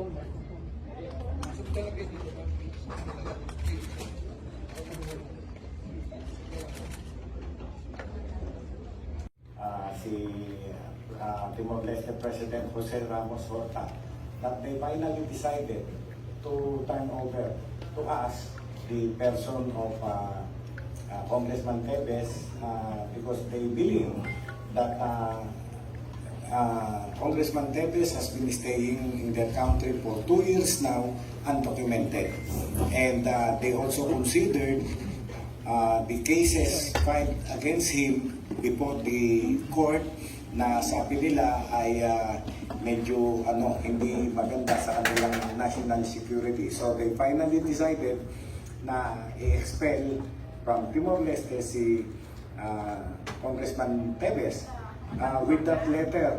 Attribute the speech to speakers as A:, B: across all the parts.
A: Si Timor-Leste President Jose Ramos Horta, that they finally decided to turn over to us the person of Congressman Tevez because they believe that Congressman Tevez has been staying in their country for 2 years now undocumented. And they also considered the cases filed against him before the court na sabi nila ay medyo hindi maganda sa kanilang national security. So they finally decided na i-expel from Timor-Leste si Congressman Tevez. With that letter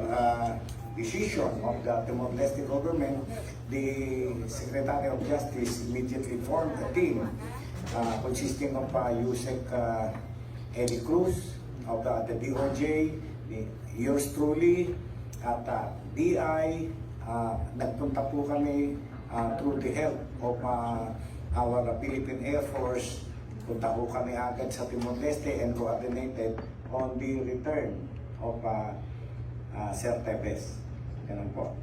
A: decision of the Timor-Leste government, the Secretary of Justice immediately formed a team consisting of Yusek Eddie Cruz of the DOJ, yours truly, at DI. Nagpunta po kami through the help of our Philippine Air Force. Punta po kami agad sa Timor-Leste and coordinated on the return of Sir Tevez. Ganun po.